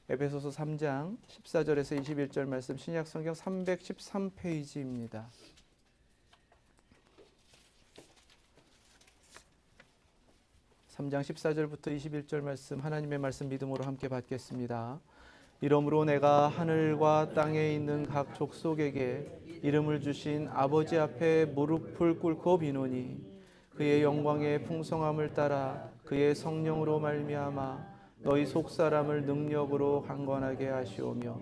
에베소서 3장 14절에서 21절 말씀, 신약 성경 313페이지입니다. (3장 14절부터 21절) 말씀, 하나님의 말씀 믿음으로 함께 받겠습니다. 이러므로 내가 하늘과 땅에 있는 각 족속에게 이름을 주신 아버지 앞에 무릎을 꿇고 비노니 그의 영광의 풍성함을 따라 그의 성령으로 말미암아 너희 속사람을 능력으로 강건하게 하시오며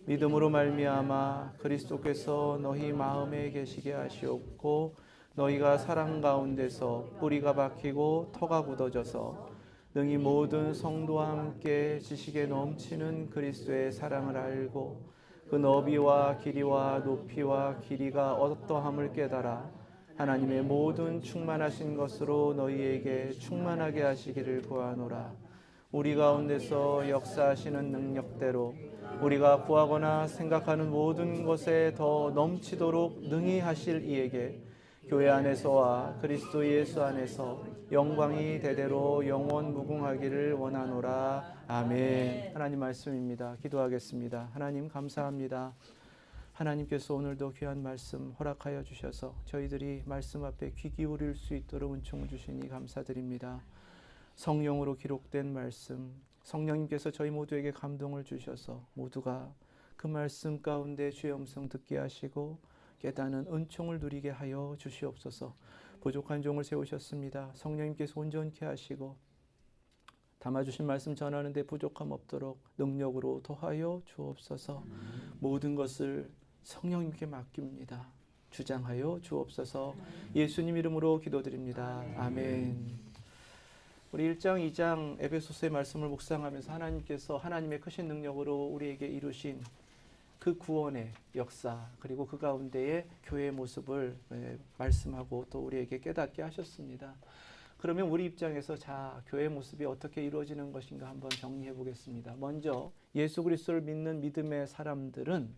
믿음으로 말미암아 그리스도께서 너희 마음에 계시게 하시옵고 너희가 사랑 가운데서 뿌리가 박히고 터가 굳어져서 능히 모든 성도와 함께 지식에 넘치는 그리스도의 사랑을 알고 그 너비와 길이와 높이와 길이가 어떠함을 깨달아 하나님의 모든 충만하신 것으로 너희에게 충만하게 하시기를 구하노라. 우리 가운데서 역사하시는 능력대로 우리가 구하거나 생각하는 모든 것에 더 넘치도록 능히 하실 이에게 교회 안에서와 그리스도 예수 안에서 영광이 대대로 영원 무궁하기를 원하노라. 아멘. 하나님 말씀입니다. 기도하겠습니다. 하나님 감사합니다. 하나님께서 오늘도 귀한 말씀 허락하여 주셔서 저희들이 말씀 앞에 귀 기울일 수 있도록 은총을 주시니 감사드립니다. 성령으로 기록된 말씀, 성령님께서 저희 모두에게 감동을 주셔서 모두가 그 말씀 가운데 주의 음성 듣게 하시고 깨닫는 은총을 누리게 하여 주시옵소서. 부족한 종을 세우셨습니다. 성령님께서 온전케 하시고 담아주신 말씀 전하는 데 부족함 없도록 능력으로 더하여 주옵소서. 모든 것을 성령님께 맡깁니다. 주장하여 주옵소서. 예수님 이름으로 기도드립니다. 아멘. 우리 1장, 2장 에베소서의 말씀을 묵상하면서 하나님께서 하나님의 크신 능력으로 우리에게 이루신 그 구원의 역사, 그리고 그 가운데의 교회의 모습을 말씀하고 또 우리에게 깨닫게 하셨습니다. 그러면 우리 입장에서 자, 교회의 모습이 어떻게 이루어지는 것인가 한번 정리해 보겠습니다. 먼저 예수 그리스도를 믿는 믿음의 사람들은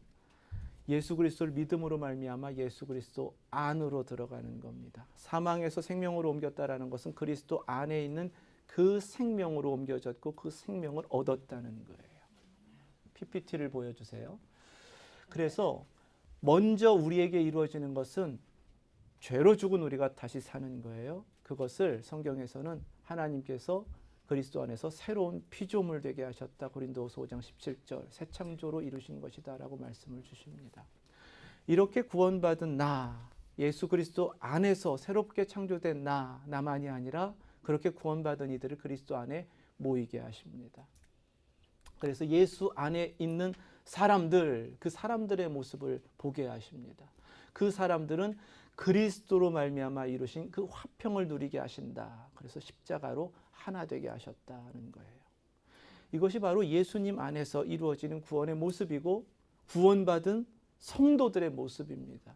예수 그리스도를 믿음으로 말미암아 예수 그리스도 안으로 들어가는 겁니다. 사망에서 생명으로 옮겼다라는 것은 그리스도 안에 있는 그 생명으로 옮겨졌고 그 생명을 얻었다는 거예요. PPT를 보여주세요. 그래서 먼저 우리에게 이루어지는 것은 죄로 죽은 우리가 다시 사는 거예요. 그것을 성경에서는 하나님께서 그리스도 안에서 새로운 피조물 되게 하셨다. 고린도후서 5장 17절 새 창조로 이루신 것이다 라고 말씀을 주십니다. 이렇게 구원받은 나, 예수 그리스도 안에서 새롭게 창조된 나만이 아니라 그렇게 구원받은 이들을 그리스도 안에 모이게 하십니다. 그래서 예수 안에 있는 사람들, 그 사람들의 모습을 보게 하십니다. 그 사람들은 그리스도로 말미암아 이루신 그 화평을 누리게 하신다. 그래서 십자가로 하나 되게 하셨다는 거예요. 이것이 바로 예수님 안에서 이루어지는 구원의 모습이고 구원받은 성도들의 모습입니다.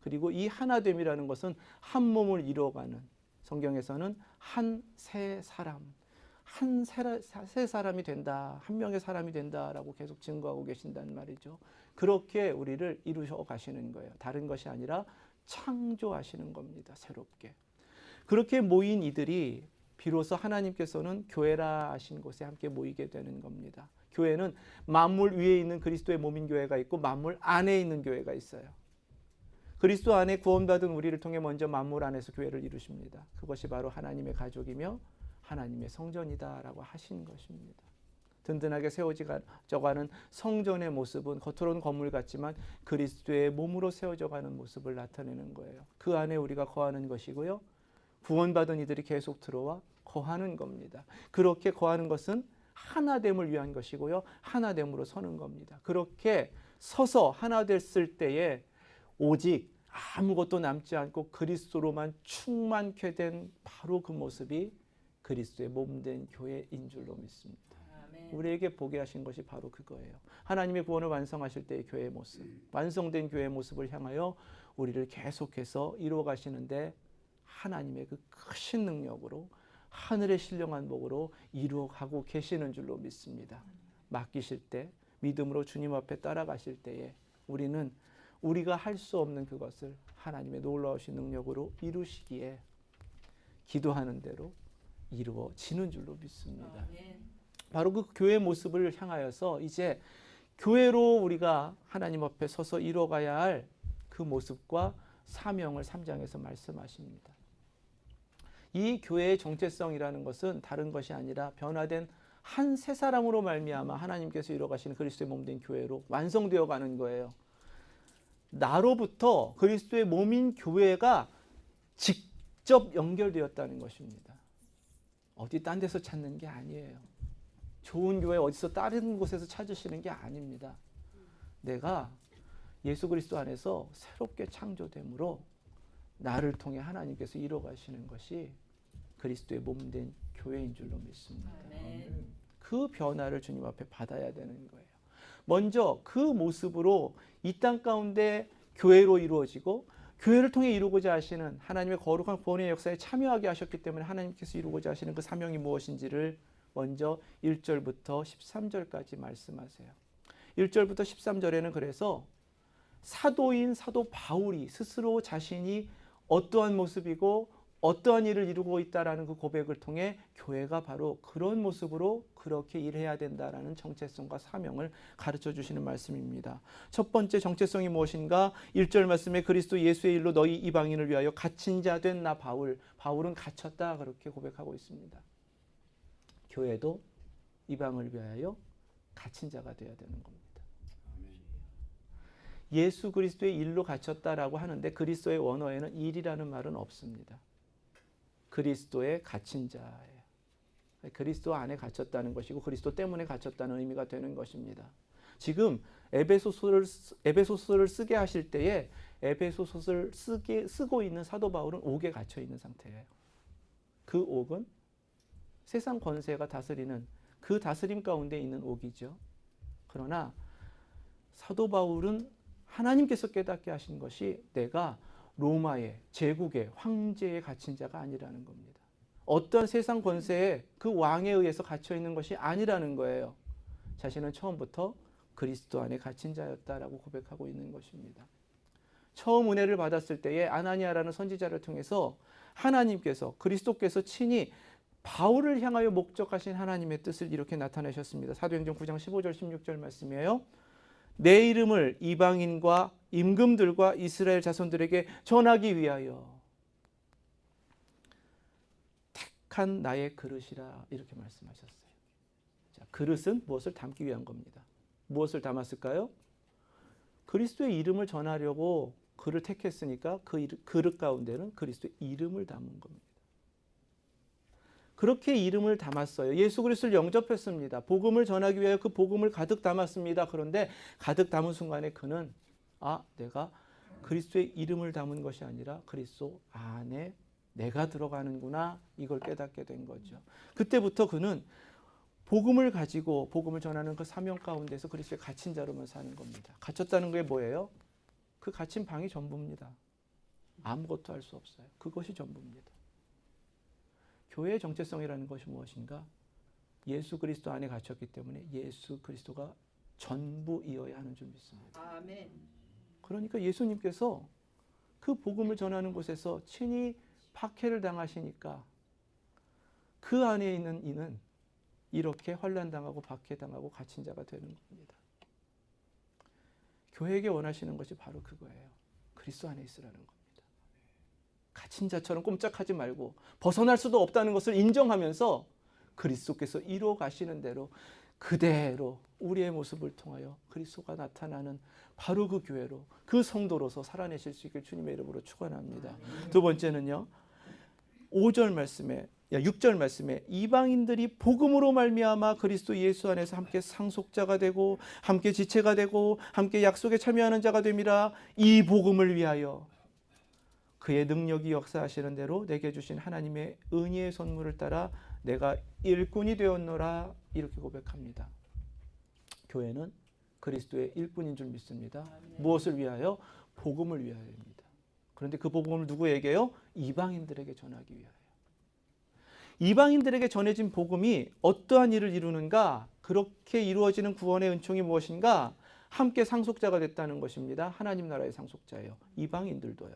그리고 이 하나됨이라는 것은 한 몸을 이루어가는, 성경에서는 한 새 사람, 새 사람이 된다, 한 명의 사람이 된다라고 계속 증거하고 계신다는 말이죠. 그렇게 우리를 이루셔 가시는 거예요. 다른 것이 아니라 창조하시는 겁니다. 새롭게. 그렇게 모인 이들이 비로소 하나님께서는 교회라 하신 곳에 함께 모이게 되는 겁니다. 교회는 만물 위에 있는 그리스도의 몸인 교회가 있고 만물 안에 있는 교회가 있어요. 그리스도 안에 구원받은 우리를 통해 먼저 만물 안에서 교회를 이루십니다. 그것이 바로 하나님의 가족이며 하나님의 성전이다라고 하신 것입니다. 든든하게 세워져가는 성전의 모습은 겉으로는 건물 같지만 그리스도의 몸으로 세워져가는 모습을 나타내는 거예요. 그 안에 우리가 거하는 것이고요. 구원받은 이들이 계속 들어와 거하는 겁니다. 그렇게 거하는 것은 하나됨을 위한 것이고요. 하나됨으로 서는 겁니다. 그렇게 서서 하나 됐을 때에 오직 아무것도 남지 않고 그리스도로만 충만케 된 바로 그 모습이 그리스도의 몸된 교회인 줄로 믿습니다. 우리에게 보게 하신 것이 바로 그거예요. 하나님의 구원을 완성하실 때의 교회의 모습, 완성된 교회의 모습을 향하여 우리를 계속해서 이루어 가시는데 하나님의 그 크신 능력으로 하늘의 신령한 복으로 이루어가고 계시는 줄로 믿습니다. 맡기실 때, 믿음으로 주님 앞에 따라가실 때에 우리는 우리가 할 수 없는 그것을 하나님의 놀라우신 능력으로 이루시기에 기도하는 대로 이루어지는 줄로 믿습니다. 바로 그 교회 모습을 향하여서 이제 교회로 우리가 하나님 앞에 서서 이뤄가야 할 그 모습과 사명을 3장에서 말씀하십니다. 이 교회의 정체성이라는 것은 다른 것이 아니라 변화된 한 세 사람으로 말미암아 하나님께서 이뤄가시는 그리스도의 몸된 교회로 완성되어 가는 거예요. 나로부터 그리스도의 몸인 교회가 직접 연결되었다는 것입니다. 어디 딴 데서 찾는 게 아니에요. 좋은 교회 어디서 다른 곳에서 찾으시는 게 아닙니다. 내가 예수 그리스도 안에서 새롭게 창조됨으로 나를 통해 하나님께서 이뤄가시는 것이 그리스도의 몸된 교회인 줄로 믿습니다. 그 변화를 주님 앞에 받아야 되는 거예요. 먼저 그 모습으로 이 땅 가운데 교회로 이루어지고 교회를 통해 이루고자 하시는 하나님의 거룩한 구원의 역사에 참여하게 하셨기 때문에 하나님께서 이루고자 하시는 그 사명이 무엇인지를 먼저 1절부터 13절까지 말씀하세요. 1절부터 13절에는 그래서 사도인 사도 바울이 스스로 자신이 어떠한 모습이고 어떠한 일을 이루고 있다라는 그 고백을 통해 교회가 바로 그런 모습으로 그렇게 일해야 된다라는 정체성과 사명을 가르쳐 주시는 말씀입니다. 첫 번째 정체성이 무엇인가? 1절 말씀에 그리스도 예수의 일로 너희 이방인을 위하여 갇힌 자 된 나 바울. 바울은 갇혔다 그렇게 고백하고 있습니다. 교회도 이방을 위하여 갇힌 자가 되어야 되는 겁니다. 예수 그리스도의 일로 갇혔다라고 하는데 그리스도의 원어에는 일이라는 말은 없습니다. 그리스도의 갇힌 자예요. 그리스도 안에 갇혔다는 것이고 그리스도 때문에 갇혔다는 의미가 되는 것입니다. 지금 에베소서를 쓰게 하실 때에 에베소서를 쓰고 있는 사도 바울은 옥에 갇혀 있는 상태예요. 그 옥은 세상 권세가 다스리는 그 다스림 가운데 있는 옥이죠. 그러나 사도 바울은 하나님께서 깨닫게 하신 것이 내가 로마의 제국의 황제에 갇힌 자가 아니라는 겁니다. 어떤 세상 권세에 그 왕에 의해서 갇혀 있는 것이 아니라는 거예요. 자신은 처음부터 그리스도 안에 갇힌 자였다라고 고백하고 있는 것입니다. 처음 은혜를 받았을 때에 아나니아라는 선지자를 통해서 하나님께서 그리스도께서 친히 바울을 향하여 목적하신 하나님의 뜻을 이렇게 나타내셨습니다. 사도행전 9장 15절 16절 말씀이에요. 내 이름을 이방인과 임금들과 이스라엘 자손들에게 전하기 위하여 택한 나의 그릇이라 이렇게 말씀하셨어요. 자, 그릇은 무엇을 담기 위한 겁니다. 무엇을 담았을까요? 그리스도의 이름을 전하려고 그를 택했으니까 그 그릇 가운데는 그리스도의 이름을 담은 겁니다. 그렇게 이름을 담았어요. 예수 그리스도를 영접했습니다. 복음을 전하기 위해 그 복음을 가득 담았습니다. 그런데 가득 담은 순간에 그는 내가 그리스도의 이름을 담은 것이 아니라 그리스도 안에 내가 들어가는구나 이걸 깨닫게 된 거죠. 그때부터 그는 복음을 가지고 복음을 전하는 그 사명 가운데서 그리스도의 갇힌 자로만 사는 겁니다. 갇혔다는 게 뭐예요? 그 갇힌 방이 전부입니다. 아무것도 할 수 없어요. 그것이 전부입니다. 교회의 정체성이라는 것이 무엇인가? 예수 그리스도 안에 갇혔기 때문에 예수 그리스도가 전부이어야 하는 줄 믿습니다. 아멘. 그러니까 예수님께서 그 복음을 전하는 곳에서 친히 박해를 당하시니까 그 안에 있는 이는 이렇게 환난당하고 박해당하고 갇힌 자가 되는 겁니다. 교회에게 원하시는 것이 바로 그거예요. 그리스도 안에 있으라는 겁니다. 갇힌 자처럼 꼼짝하지 말고 벗어날 수도 없다는 것을 인정하면서 그리스도께서 이루어 가시는 대로 그대로 우리의 모습을 통하여 그리스도가 나타나는 바로 그 교회로 그 성도로서 살아내실 수 있길 주님의 이름으로 축원합니다. 두 번째는요. 6절 말씀에 이방인들이 복음으로 말미암아 그리스도 예수 안에서 함께 상속자가 되고 함께 지체가 되고 함께 약속에 참여하는 자가 됨이라. 이 복음을 위하여 그의 능력이 역사하시는 대로 내게 주신 하나님의 은혜의 선물을 따라 내가 일꾼이 되었노라 이렇게 고백합니다. 교회는 그리스도의 일꾼인 줄 믿습니다. 무엇을 위하여? 복음을 위하여입니다. 그런데 그 복음을 누구에게요? 이방인들에게 전하기 위하여. 이방인들에게 전해진 복음이 어떠한 일을 이루는가? 그렇게 이루어지는 구원의 은총이 무엇인가? 함께 상속자가 됐다는 것입니다. 하나님 나라의 상속자예요. 이방인들도요.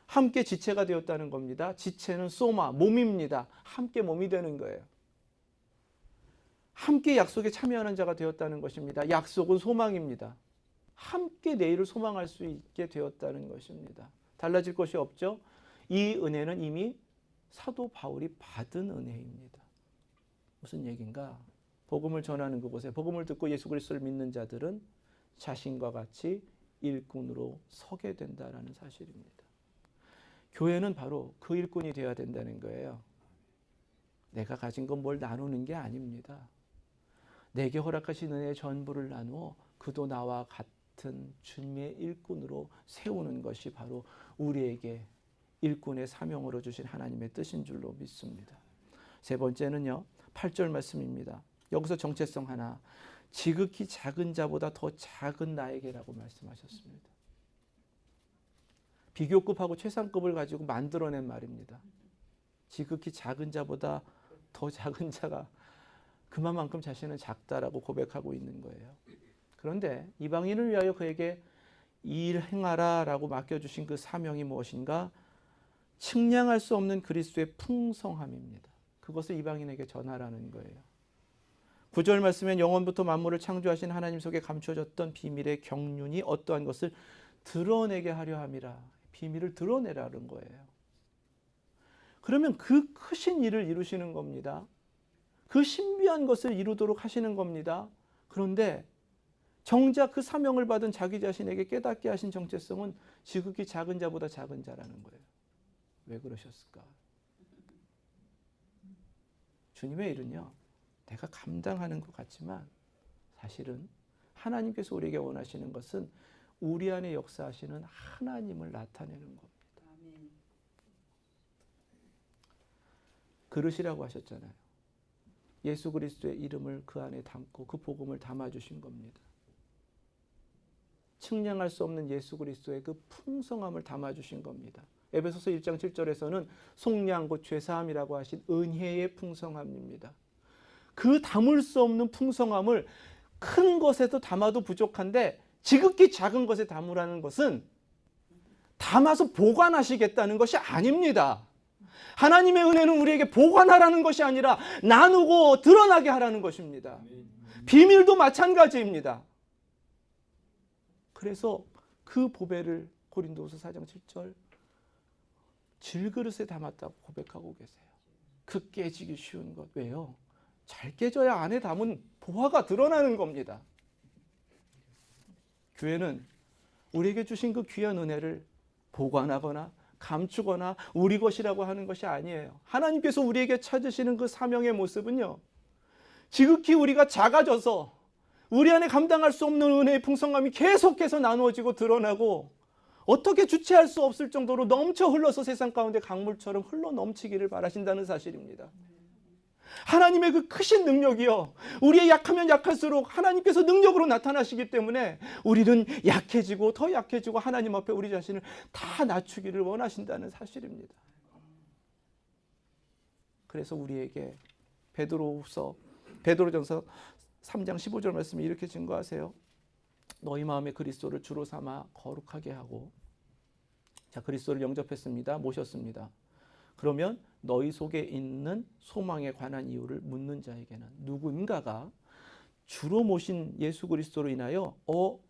함께 지체가 되었다는 겁니다. 지체는 소마, 몸입니다. 함께 몸이 되는 거예요. 함께 약속에 참여하는 자가 되었다는 것입니다. 약속은 소망입니다. 함께 내일을 소망할 수 있게 되었다는 것입니다. 달라질 것이 없죠. 이 은혜는 이미 사도 바울이 받은 은혜입니다. 무슨 얘기인가? 복음을 전하는 그곳에 복음을 듣고 예수 그리스도를 믿는 자들은 자신과 같이 일꾼으로 서게 된다는 사실입니다. 교회는 바로 그 일꾼이 되어야 된다는 거예요. 내가 가진 건 뭘 나누는 게 아닙니다. 내게 허락하신 은혜의 전부를 나누어 그도 나와 같은 주님의 일꾼으로 세우는 것이 바로 우리에게 일꾼의 사명으로 주신 하나님의 뜻인 줄로 믿습니다. 세 번째는요, 8절 말씀입니다. 여기서 정체성 하나, 지극히 작은 자보다 더 작은 나에게라고 말씀하셨습니다. 비교급하고 최상급을 가지고 만들어낸 말입니다. 지극히 작은 자보다 더 작은 자가 그만큼 자신은 작다라고 고백하고 있는 거예요. 그런데 이방인을 위하여 그에게 일행하라 라고 맡겨주신 그 사명이 무엇인가? 측량할 수 없는 그리스도의 풍성함입니다. 그것을 이방인에게 전하라는 거예요. 9절 말씀엔 영원부터 만물을 창조하신 하나님 속에 감춰졌던 비밀의 경륜이 어떠한 것을 드러내게 하려 함이라. 비밀을 드러내라는 거예요. 그러면 그 크신 일을 이루시는 겁니다. 그 신비한 것을 이루도록 하시는 겁니다. 그런데 정작 그 사명을 받은 자기 자신에게 깨닫게 하신 정체성은 지극히 작은 자보다 작은 자라는 거예요. 왜 그러셨을까? 주님의 일은요, 내가 감당하는 것 같지만 사실은 하나님께서 우리에게 원하시는 것은 우리 안에 역사하시는 하나님을 나타내는 겁니다. 그릇이라고 하셨잖아요. 예수 그리스도의 이름을 그 안에 담고 그 복음을 담아주신 겁니다. 측량할 수 없는 예수 그리스도의 그 풍성함을 담아주신 겁니다. 에베소서 1장 7절에서는 속량 곧 죄사함이라고 하신 은혜의 풍성함입니다. 그 담을 수 없는 풍성함을 큰 것에도 담아도 부족한데 지극히 작은 것에 담으라는 것은 담아서 보관하시겠다는 것이 아닙니다. 하나님의 은혜는 우리에게 보관하라는 것이 아니라 나누고 드러나게 하라는 것입니다. 비밀도 마찬가지입니다. 그래서 그 보배를 고린도후서 4장 7절 질그릇에 담았다고 고백하고 계세요. 그 깨지기 쉬운 것. 왜요? 잘 깨져야 안에 담은 보화가 드러나는 겁니다. 교회는 우리에게 주신 그 귀한 은혜를 보관하거나 감추거나 우리 것이라고 하는 것이 아니에요. 하나님께서 우리에게 찾으시는 그 사명의 모습은요, 지극히 우리가 작아져서 우리 안에 감당할 수 없는 은혜의 풍성함이 계속해서 나누어지고 드러나고 어떻게 주체할 수 없을 정도로 넘쳐 흘러서 세상 가운데 강물처럼 흘러 넘치기를 바라신다는 사실입니다. 하나님의 그 크신 능력이요, 우리의 약하면 약할수록 하나님께서 능력으로 나타나시기 때문에 우리는 약해지고 더 약해지고 하나님 앞에 우리 자신을 다 낮추기를 원하신다는 사실입니다. 그래서 우리에게 베드로전서 3장 15절 말씀이 이렇게 증거하세요. 너희 마음에 그리스도를 주로 삼아 거룩하게 하고, 자, 그리스도를 영접했습니다. 모셨습니다. 그러면 너희 속에 있는 소망에 관한 이유를 묻는 자에게는 누군가가 주로 모신 예수 그리스도로 인하여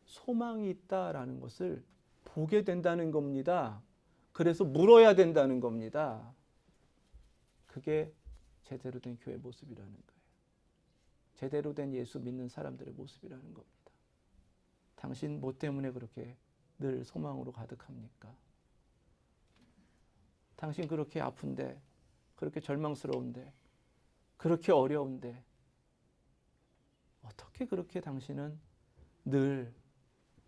소망이 있다라는 것을 보게 된다는 겁니다. 그래서 물어야 된다는 겁니다. 그게 제대로 된 교회 모습이라는 거예요. 제대로 된 예수 믿는 사람들의 모습이라는 겁니다. 당신 뭐 때문에 그렇게 늘 소망으로 가득합니까? 당신 그렇게 아픈데, 그렇게 절망스러운데, 그렇게 어려운데 어떻게 그렇게 당신은 늘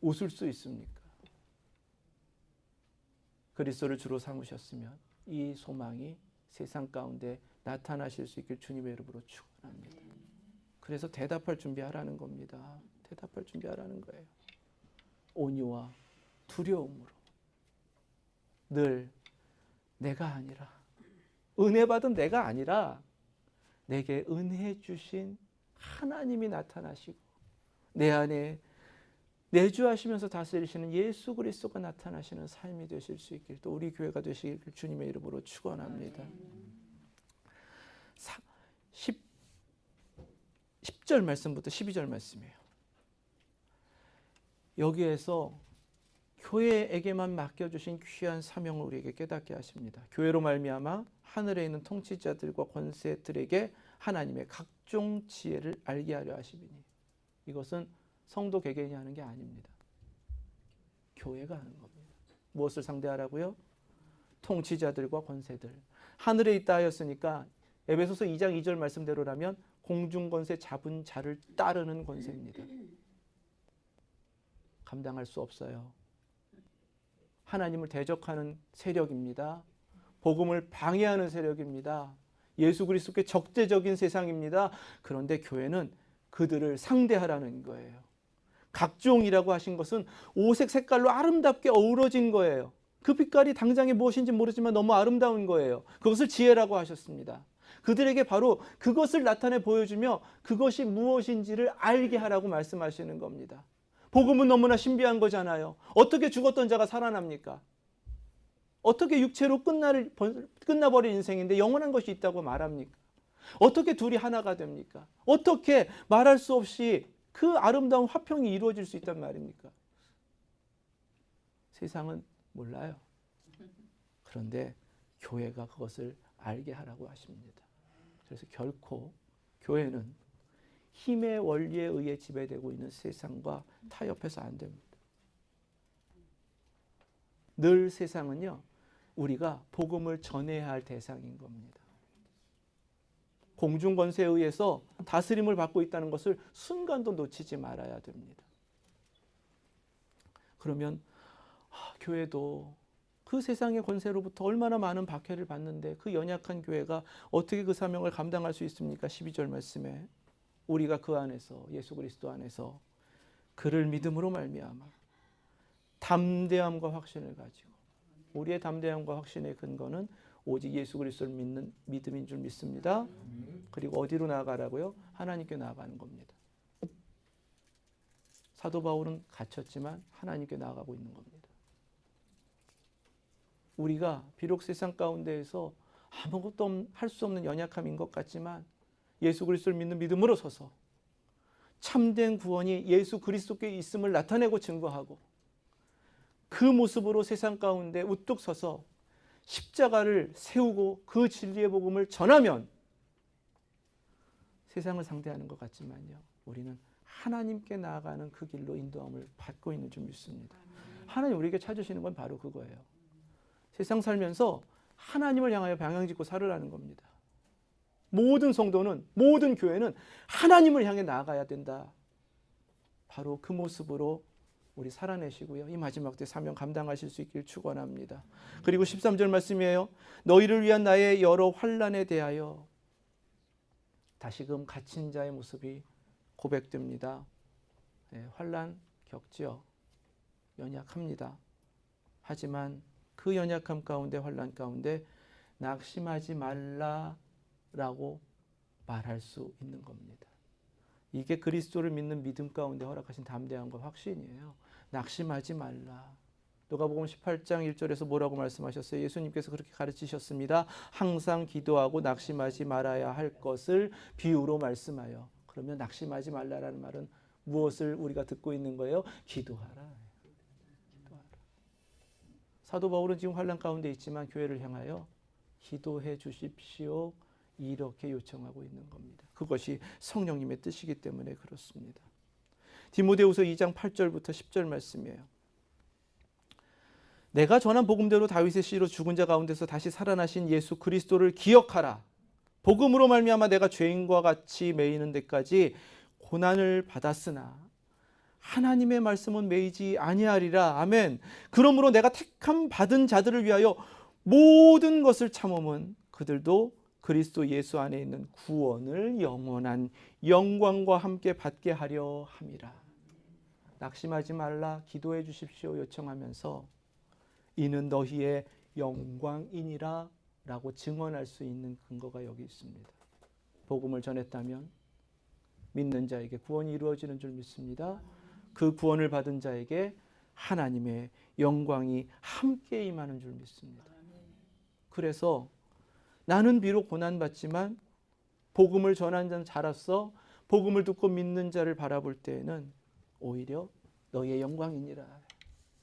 웃을 수 있습니까? 그리스도를 주로 삼으셨으면 이 소망이 세상 가운데 나타나실 수 있길 주님의 이름으로 축원합니다. 그래서 대답할 준비하라는 겁니다. 대답할 준비하라는 거예요. 온유와 두려움으로 늘 내가 아니라, 은혜 받은 내가 아니라 내게 은혜 주신 하나님이 나타나시고 내 안에 내주하시면서 다스리시는 예수 그리스도가 나타나시는 삶이 되실 수 있길, 또 우리 교회가 되시길 주님의 이름으로 축원합니다. 10절 말씀부터 12절 말씀이에요. 여기에서 교회에게만 맡겨주신 귀한 사명을 우리에게 깨닫게 하십니다. 교회로 말미암아 하늘에 있는 통치자들과 권세들에게 하나님의 각종 지혜를 알게 하려 하시리니, 이것은 성도 개개인이 하는 게 아닙니다. 교회가 하는 겁니다. 무엇을 상대하라고요? 통치자들과 권세들. 하늘에 있다 하였으니까 에베소서 2장 2절 말씀대로라면 공중권세 잡은 자를 따르는 권세입니다. 감당할 수 없어요. 하나님을 대적하는 세력입니다. 복음을 방해하는 세력입니다. 예수 그리스도께 적대적인 세상입니다. 그런데 교회는 그들을 상대하라는 거예요. 각종이라고 하신 것은 오색 색깔로 아름답게 어우러진 거예요. 그 빛깔이 당장에 무엇인지 모르지만 너무 아름다운 거예요. 그것을 지혜라고 하셨습니다. 그들에게 바로 그것을 나타내 보여주며 그것이 무엇인지를 알게 하라고 말씀하시는 겁니다. 복음은 너무나 신비한 거잖아요. 어떻게 죽었던 자가 살아납니까? 어떻게 육체로 끝나버린 인생인데 영원한 것이 있다고 말합니까? 어떻게 둘이 하나가 됩니까? 어떻게 말할 수 없이 그 아름다운 화평이 이루어질 수 있단 말입니까? 세상은 몰라요. 그런데 교회가 그것을 알게 하라고 하십니다. 그래서 결코 교회는 힘의 원리에 의해 지배되고 있는 세상과 타협해서 안 됩니다. 늘 세상은요, 우리가 복음을 전해야 할 대상인 겁니다. 공중권세에 의해서 다스림을 받고 있다는 것을 순간도 놓치지 말아야 됩니다. 그러면 교회도 그 세상의 권세로부터 얼마나 많은 박해를 받는데 그 연약한 교회가 어떻게 그 사명을 감당할 수 있습니까? 12절 말씀에 우리가 그 안에서, 예수 그리스도 안에서 그를 믿음으로 말미암아 담대함과 확신을 가지고, 우리의 담대함과 확신의 근거는 오직 예수 그리스도를 믿는 믿음인 줄 믿습니다. 그리고 어디로 나아가라고요? 하나님께 나아가는 겁니다. 사도 바울은 갇혔지만 하나님께 나아가고 있는 겁니다. 우리가 비록 세상 가운데에서 아무것도 할 수 없는 연약함인 것 같지만 예수 그리스도를 믿는 믿음으로 서서 참된 구원이 예수 그리스도께 있음을 나타내고 증거하고, 그 모습으로 세상 가운데 우뚝 서서 십자가를 세우고 그 진리의 복음을 전하면 세상을 상대하는 것 같지만요, 우리는 하나님께 나아가는 그 길로 인도함을 받고 있는 줄 믿습니다. 하나님 우리에게 찾으시는 건 바로 그거예요. 세상 살면서 하나님을 향하여 방향 짓고 살으라는 겁니다. 모든 성도는, 모든 교회는 하나님을 향해 나아가야 된다. 바로 그 모습으로 우리 살아내시고요, 이 마지막 때 사명 감당하실 수 있길 축원합니다. 그리고 13절 말씀이에요. 너희를 위한 나의 여러 환난에 대하여, 다시금 갇힌 자의 모습이 고백됩니다. 환난 겪지요. 연약합니다. 하지만 그 연약함 가운데, 환난 가운데 낙심하지 말라라고 말할 수 있는 겁니다. 이게 그리스도를 믿는 믿음 가운데 허락하신 담대함과 확신이에요. 낙심하지 말라. 누가복음 18장 1절에서 뭐라고 말씀하셨어요? 예수님께서 그렇게 가르치셨습니다. 항상 기도하고 낙심하지 말아야 할 것을 비유로 말씀하여. 그러면 낙심하지 말라라는 말은 무엇을 우리가 듣고 있는 거예요? 기도하라. 기도하라. 사도 바울은 지금 환난 가운데 있지만 교회를 향하여 기도해 주십시오, 이렇게 요청하고 있는 겁니다. 그것이 성령님의 뜻이기 때문에 그렇습니다. 디모데후서 2장 8절부터 10절 말씀이에요. 내가 전한 복음대로 다윗의 씨로 죽은 자 가운데서 다시 살아나신 예수 그리스도를 기억하라. 복음으로 말미암아 내가 죄인과 같이 매이는 데까지 고난을 받았으나 하나님의 말씀은 매이지 아니하리라. 아멘. 그러므로 내가 택함 받은 자들을 위하여 모든 것을 참음은 그들도 그리스도 예수 안에 있는 구원을 영원한 영광과 함께 받게 하려 함이라. 낙심하지 말라, 기도해 주십시오 요청하면서 이는 너희의 영광이니라 라고 증언할 수 있는 근거가 여기 있습니다. 복음을 전했다면 믿는 자에게 구원이 이루어지는 줄 믿습니다. 그 구원을 받은 자에게 하나님의 영광이 함께 임하는 줄 믿습니다. 그래서 나는 비록 고난받지만 복음을 전한 자로서 복음을 듣고 믿는 자를 바라볼 때에는 오히려 너희의 영광이니라,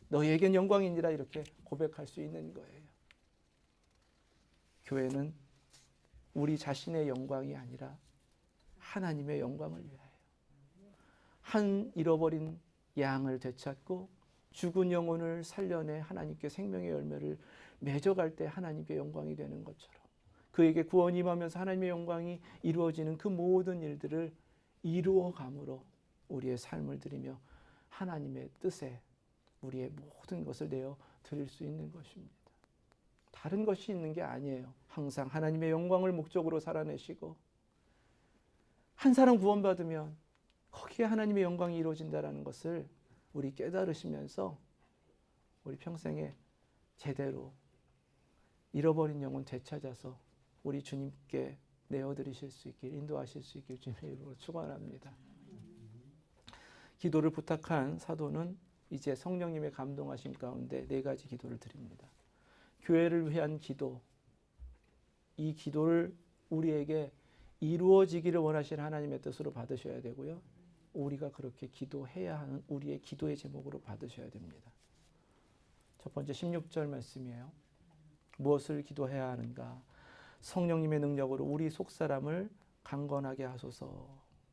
너희에겐 영광이니라 이렇게 고백할 수 있는 거예요. 교회는 우리 자신의 영광이 아니라 하나님의 영광을 위하여 한 잃어버린 양을 되찾고 죽은 영혼을 살려내 하나님께 생명의 열매를 맺어갈 때 하나님께 영광이 되는 것처럼 그에게 구원이 임하면서 하나님의 영광이 이루어지는 그 모든 일들을 이루어감으로 우리의 삶을 드리며 하나님의 뜻에 우리의 모든 것을 내어 드릴 수 있는 것입니다. 다른 것이 있는 게 아니에요. 항상 하나님의 영광을 목적으로 살아내시고 한 사람 구원받으면 거기에 하나님의 영광이 이루어진다는 것을 우리 깨달으시면서 우리 평생에 제대로 잃어버린 영혼 되찾아서 우리 주님께 내어드리실 수 있길, 인도하실 수 있길 주님의 이름으로 축원합니다. 기도를 부탁한 사도는 이제 성령님의 감동하심 가운데 4가지 기도를 드립니다. 교회를 위한 기도, 이 기도를 우리에게 이루어지기를 원하시는 하나님의 뜻으로 받으셔야 되고요. 우리가 그렇게 기도해야 하는 우리의 기도의 제목으로 받으셔야 됩니다. 첫 번째 16절 말씀이에요. 무엇을 기도해야 하는가? 성령님의 능력으로 우리 속사람을 강건하게 하소서.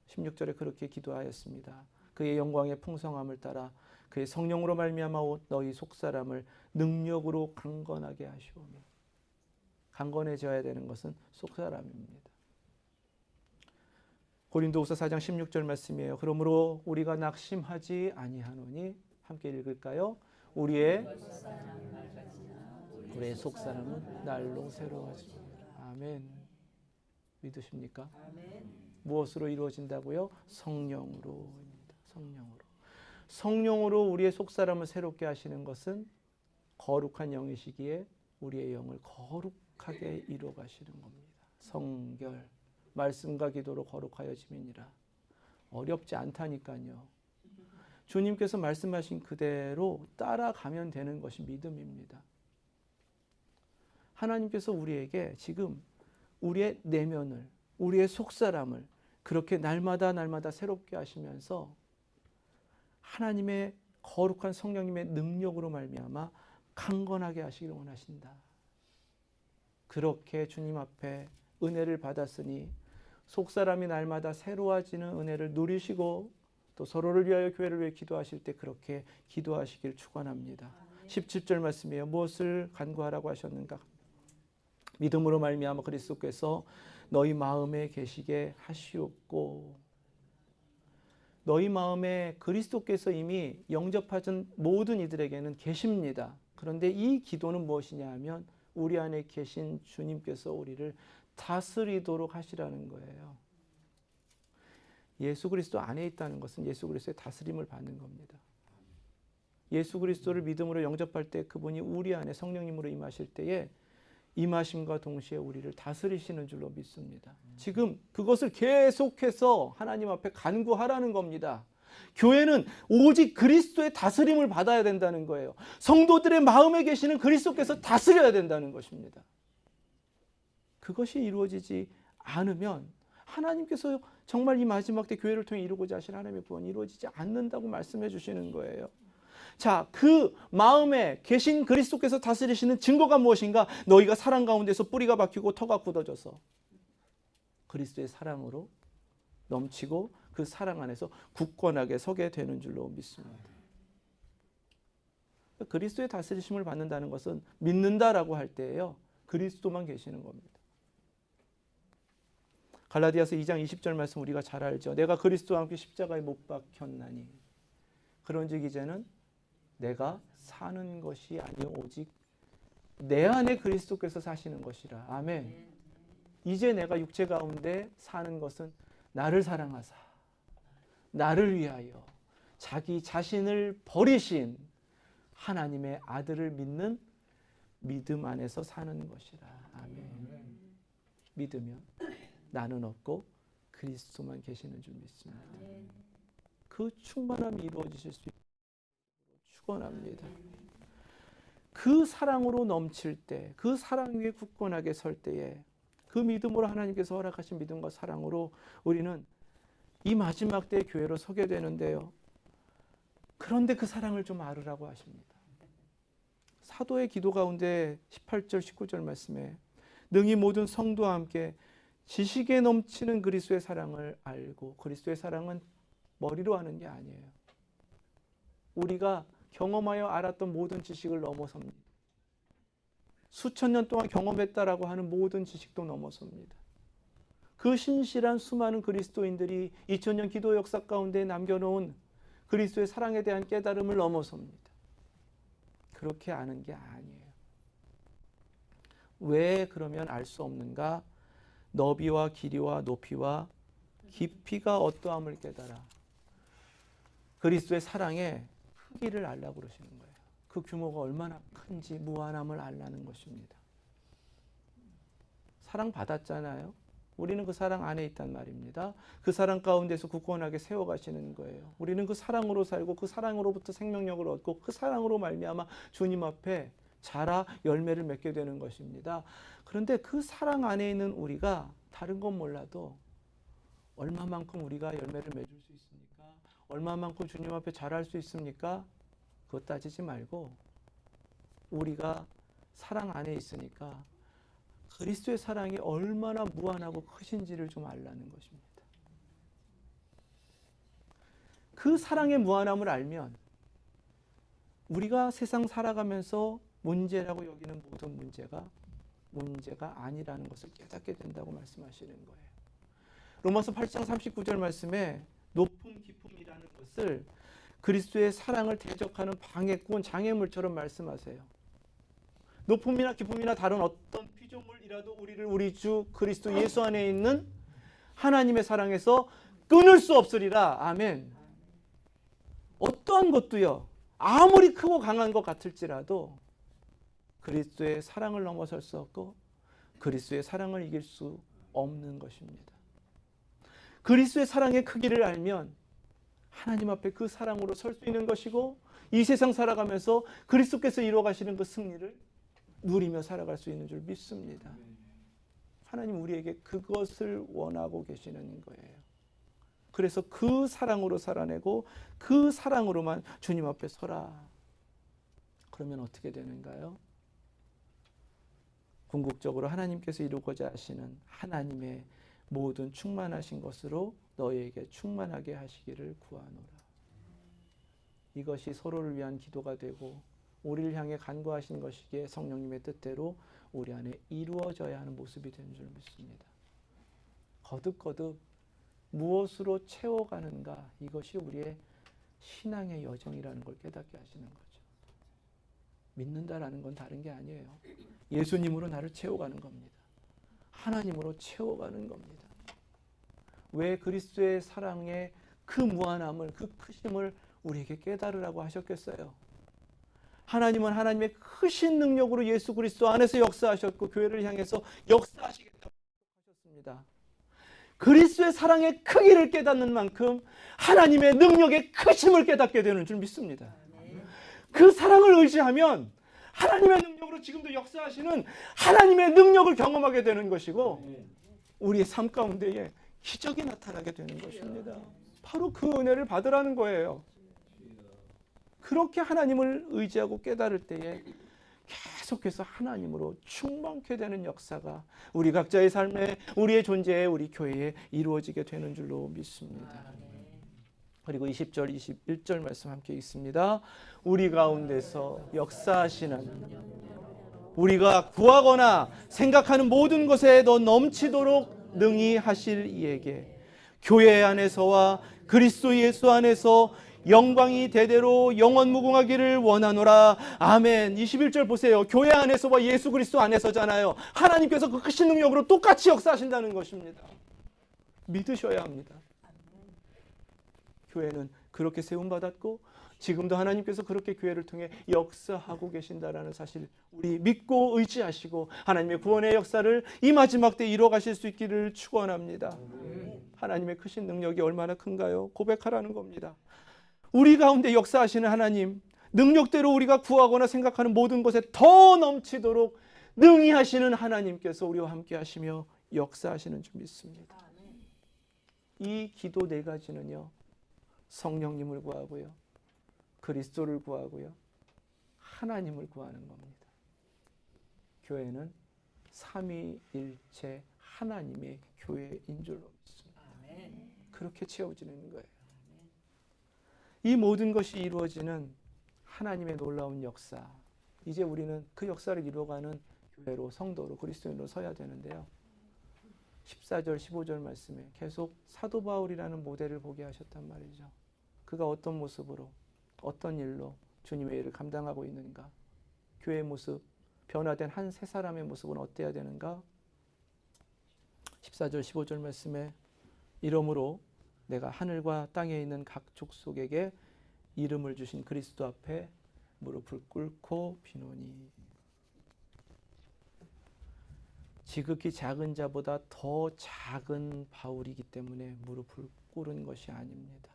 16절에 그렇게 기도하였습니다. 그의 영광의 풍성함을 따라 그의 성령으로 말미암아 너희 속사람을 능력으로 강건하게 하시오며. 강건해져야 되는 것은 속사람입니다. 고린도후서 4장 16절 말씀이에요. 그러므로 우리가 낙심하지 아니하노니 함께 읽을까요? 우리의 속사람은 날로 새로워지리라. 아멘. 믿으십니까? 아멘. 무엇으로 이루어진다고요? 성령으로입니다. 성령으로 우리의 속사람을 새롭게 하시는 것은 거룩한 영이시기에 우리의 영을 거룩하게 이루어 가시는 겁니다. 성결, 말씀과 기도로 거룩하여짐이니라. 어렵지 않다니까요. 주님께서 말씀하신 그대로 따라가면 되는 것이 믿음입니다. 하나님께서 우리에게 지금 우리의 내면을, 우리의 속사람을 그렇게 날마다 새롭게 하시면서 하나님의 거룩한 성령님의 능력으로 말미암아 강건하게 하시기를 원하신다. 그렇게 주님 앞에 은혜를 받았으니 속사람이 날마다 새로워지는 은혜를 누리시고 또 서로를 위하여 교회를 위해 기도하실 때 그렇게 기도하시길 축원합니다. 17절 말씀이에요. 무엇을 간구하라고 하셨는가? 믿음으로 말미암아 그리스도께서 너희 마음에 계시게 하시옵고. 너희 마음에 그리스도께서 이미 영접하신 모든 이들에게는 계십니다. 그런데 이 기도는 무엇이냐 하면 우리 안에 계신 주님께서 우리를 다스리도록 하시라는 거예요. 예수 그리스도 안에 있다는 것은 예수 그리스도의 다스림을 받는 겁니다. 예수 그리스도를 믿음으로 영접할 때 그분이 우리 안에 성령님으로 임하실 때에 임하심과 동시에 우리를 다스리시는 줄로 믿습니다. 지금 그것을 계속해서 하나님 앞에 간구하라는 겁니다. 교회는 오직 그리스도의 다스림을 받아야 된다는 거예요. 성도들의 마음에 계시는 그리스도께서 다스려야 된다는 것입니다. 그것이 이루어지지 않으면 하나님께서 정말 이 마지막 때 교회를 통해 이루고자 하신 하나님의 구원이 이루어지지 않는다고 말씀해 주시는 거예요. 자, 그 마음에 계신 그리스도께서 다스리시는 증거가 무엇인가? 너희가 사랑 가운데서 뿌리가 박히고 터가 굳어져서 그리스도의 사랑으로 넘치고 그 사랑 안에서 굳건하게 서게 되는 줄로 믿습니다. 그리스도의 다스리심을 받는다는 것은 믿는다라고 할 때예요. 그리스도만 계시는 겁니다. 갈라디아서 2장 20절 말씀 우리가 잘 알죠. 내가 그리스도와 함께 십자가에 못 박혔나니 그런즉 이제는 내가 사는 것이 아니요 오직 내 안에 그리스도께서 사시는 것이라. 아멘. 이제 내가 육체 가운데 사는 것은 나를 사랑하사 나를 위하여 자기 자신을 버리신 하나님의 아들을 믿는 믿음 안에서 사는 것이라. 아멘. 믿으면 나는 없고 그리스도만 계시는 줄 믿습니다. 그 충만함이 이루어지실 수 있도록 축원합니다. 그 사랑으로 넘칠 때, 그 사랑 위에 굳건하게 설 때에 그 믿음으로 하나님께서 허락하신 믿음과 사랑으로 우리는 이 마지막 때의 교회로 서게 되는데요. 그런데 그 사랑을 좀 알으라고 하십니다. 사도의 기도 가운데 18절 19절 말씀에 능히 모든 성도와 함께 지식에 넘치는 그리스도의 사랑을 알고, 그리스도의 사랑은 머리로 하는 게 아니에요. 우리가 경험하여 알았던 모든 지식을 넘어섭니다. 수천 년 동안 경험했다라고 하는 모든 지식도 넘어섭니다. 그 신실한 수많은 그리스도인들이 2000년 기도 역사 가운데 남겨놓은 그리스도의 사랑에 대한 깨달음을 넘어섭니다. 그렇게 아는 게 아니에요. 왜 그러면 알 수 없는가? 너비와 길이와 높이와 깊이가 어떠함을 깨달아. 그리스도의 사랑의 크기를 알라고 그러시는 거예요. 그 규모가 얼마나 큰지 무한함을 알라는 것입니다. 사랑 받았잖아요. 우리는 그 사랑 안에 있단 말입니다. 그 사랑 가운데서 굳건하게 세워가시는 거예요. 우리는 그 사랑으로 살고 그 사랑으로부터 생명력을 얻고 그 사랑으로 말미암아 주님 앞에 자라 열매를 맺게 되는 것입니다. 그런데 그 사랑 안에 있는 우리가 다른 건 몰라도 얼마만큼 우리가 열매를 맺을 수 있습니까? 얼마만큼 주님 앞에 자랄 수 있습니까? 그것 따지지 말고 우리가 사랑 안에 있으니까 그리스도의 사랑이 얼마나 무한하고 크신지를 좀 알라는 것입니다. 그 사랑의 무한함을 알면 우리가 세상 살아가면서 문제라고 여기는 모든 문제가 아니라는 것을 깨닫게 된다고 말씀하시는 거예요. 로마서 8장 39절 말씀에 높음 깊음이라는 것을 그리스도의 사랑을 대적하는 방해꾼 장애물처럼 말씀하세요. 높음이나 깊음이나 다른 어떤 피조물이라도 우리를 우리 주 그리스도 예수 안에 있는 하나님의 사랑에서 끊을 수 없으리라. 아멘. 어떠한 것도요, 아무리 크고 강한 것 같을지라도 그리스도의 사랑을 넘어설 수 없고 그리스도의 사랑을 이길 수 없는 것입니다. 그리스도의 사랑의 크기를 알면 하나님 앞에 그 사랑으로 설 수 있는 것이고 이 세상 살아가면서 그리스도께서 이루어가시는 그 승리를 누리며 살아갈 수 있는 줄 믿습니다. 하나님 우리에게 그것을 원하고 계시는 거예요. 그래서 그 사랑으로 살아내고 그 사랑으로만 주님 앞에 서라. 그러면 어떻게 되는가요? 궁극적으로 하나님께서 이루고자 하시는 하나님의 모든 충만하신 것으로 너희에게 충만하게 하시기를 구하노라. 이것이 서로를 위한 기도가 되고 우리를 향해 간구하신 것이기에 성령님의 뜻대로 우리 안에 이루어져야 하는 모습이 되는 줄 믿습니다. 거듭거듭 무엇으로 채워가는가, 이것이 우리의 신앙의 여정이라는 걸 깨닫게 하시는 거죠. 믿는다라는 건 다른 게 아니에요. 예수님으로 나를 채워가는 겁니다. 하나님으로 채워가는 겁니다. 왜 그리스도의 사랑의 그 무한함을, 그 크심을 우리에게 깨달으라고 하셨겠어요? 하나님은 하나님의 크신 능력으로 예수 그리스도 안에서 역사하셨고 교회를 향해서 역사하시겠다고 하셨습니다. 그리스도의 사랑의 크기를 깨닫는 만큼 하나님의 능력의 크심을 깨닫게 되는 줄 믿습니다. 그 사랑을 의지하면 하나님의 능력으로 지금도 역사하시는 하나님의 능력을 경험하게 되는 것이고 우리의 삶 가운데에 기적이 나타나게 되는 것입니다. 바로 그 은혜를 받으라는 거예요. 그렇게 하나님을 의지하고 깨달을 때에 계속해서 하나님으로 충만케 되는 역사가 우리 각자의 삶에, 우리의 존재에, 우리 교회에 이루어지게 되는 줄로 믿습니다. 그리고 20절, 21절 말씀 함께 읽습니다. 우리 가운데서 역사하시는, 우리가 구하거나 생각하는 모든 것에 더 넘치도록 능히 하실 이에게 교회 안에서와 그리스도 예수 안에서 영광이 대대로 영원무궁하기를 원하노라. 아멘. 21절 보세요. 교회 안에서와 예수 그리스도 안에서잖아요. 하나님께서 그 크신 능력으로 똑같이 역사하신다는 것입니다. 믿으셔야 합니다. 교회는 그렇게 세움받았고 지금도 하나님께서 그렇게 교회를 통해 역사하고 계신다라는 사실 우리 믿고 의지하시고 하나님의 구원의 역사를 이 마지막 때 이루어 가실 수 있기를 축원합니다. 하나님의 크신 능력이 얼마나 큰가요? 고백하라는 겁니다. 우리 가운데 역사하시는 하나님, 능력대로 우리가 구하거나 생각하는 모든 것에 더 넘치도록 능히 하시는 하나님께서 우리와 함께 하시며 역사하시는 줄 믿습니다. 이 기도 네 가지는요, 성령님을 구하고요, 그리스도를 구하고요, 하나님을 구하는 겁니다. 교회는 삼위일체 하나님의 교회인 줄로 믿습니다. 그렇게 채워지는 거예요. 이 모든 것이 이루어지는 하나님의 놀라운 역사. 이제 우리는 그 역사를 이루어가는 교회로, 성도로, 그리스도인으로 서야 되는데요. 14절, 15절 말씀에 계속 사도 바울이라는 모델을 보게 하셨단 말이죠. 그가 어떤 모습으로, 어떤 일로 주님의 일을 감당하고 있는가? 교회의 모습, 변화된 한 세 사람의 모습은 어때야 되는가? 14절, 15절 말씀에 이러므로 내가 하늘과 땅에 있는 각 족속에게 이름을 주신 그리스도 앞에 무릎을 꿇고 비노니. 지극히 작은 자보다 더 작은 바울이기 때문에 무릎을 꿇은 것이 아닙니다.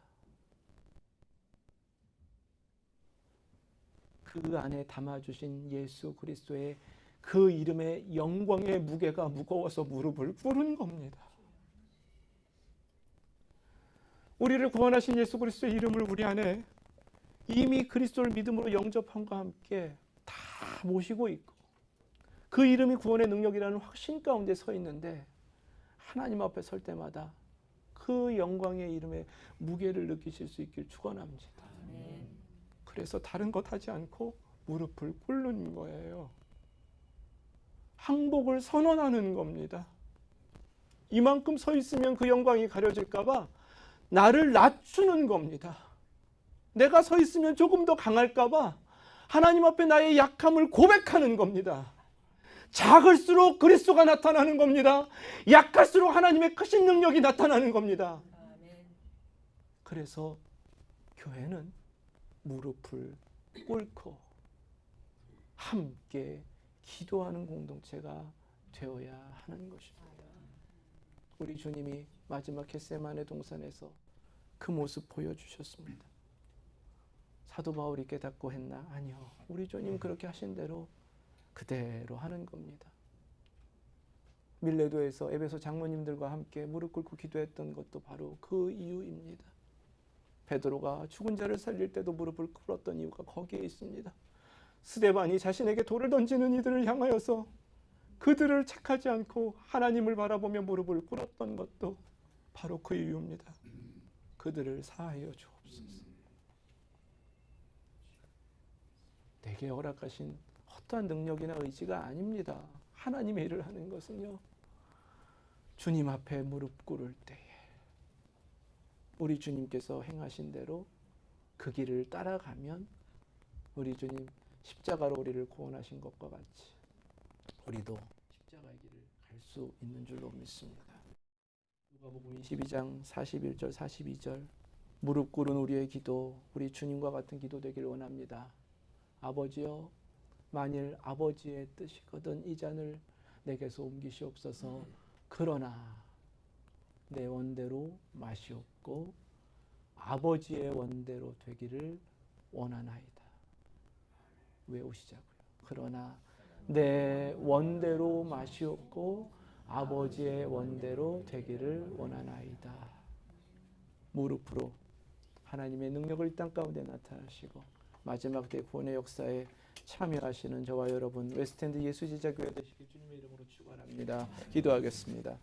그 안에 담아주신 예수 그리스도의 그 이름의 영광의 무게가 무거워서 무릎을 꿇은 겁니다. 우리를 구원하신 예수 그리스도의 이름을 우리 안에 이미 그리스도를 믿음으로 영접함과 함께 다 모시고 있고, 그 이름이 구원의 능력이라는 확신 가운데 서 있는데, 하나님 앞에 설 때마다 그 영광의 이름의 무게를 느끼실 수 있길 축원합니다. 그래서 다른 것 하지 않고 무릎을 꿇는 거예요. 항복을 선언하는 겁니다. 이만큼 서 있으면 그 영광이 가려질까 봐 나를 낮추는 겁니다. 내가 서 있으면 조금 더 강할까 봐 하나님 앞에 나의 약함을 고백하는 겁니다. 작을수록 그리스도가 나타나는 겁니다. 약할수록 하나님의 크신 능력이 나타나는 겁니다. 그래서 교회는 무릎을 꿇고 함께 기도하는 공동체가 되어야 하는 것입니다. 우리 주님이 마지막 겟세마네 동산에서 그 모습 보여주셨습니다. 사도 바울이 깨닫고 했나? 아니요. 우리 주님 그렇게 하신 대로 그대로 하는 겁니다. 밀레도에서 에베소 장로님들과 함께 무릎 꿇고 기도했던 것도 바로 그 이유입니다. 베드로가 죽은 자를 살릴 때도 무릎을 꿇었던 이유가 거기에 있습니다. 스데반이 자신에게 돌을 던지는 이들을 향하여서 그들을 책하지 않고 하나님을 바라보며 무릎을 꿇었던 것도 바로 그 이유입니다. 그들을 사하여 주옵소서. 내게 허락하신 어떠한 능력이나 의지가 아닙니다. 하나님의 일을 하는 것은요, 주님 앞에 무릎 꿇을 때에 우리 주님께서 행하신 대로 그 길을 따라가면 우리 주님 십자가로 우리를 구원하신 것과 같이 우리도 십자가의 길을 갈 수 있는 줄로 믿습니다. 누가복음 22장 41절 42절 무릎 꿇은 우리의 기도, 우리 주님과 같은 기도 되길 원합니다. 아버지여, 만일 아버지의 뜻이거든 이 잔을 내게서 옮기시옵소서. 그러나 내 원대로 마시옵고 아버지의 원대로 되기를 원하나이다. 외우시자고요. 그러나 내 원대로 마시옵고 아버지의 원대로 되기를 원하나이다. 무릎으로 하나님의 능력을 이 땅 가운데 나타나시고 마지막 때 구원의 역사에 참여하시는 저와 여러분 웨스트엔드 예수제자교회 되시길 주님의 이름으로 축원합니다. 기도하겠습니다.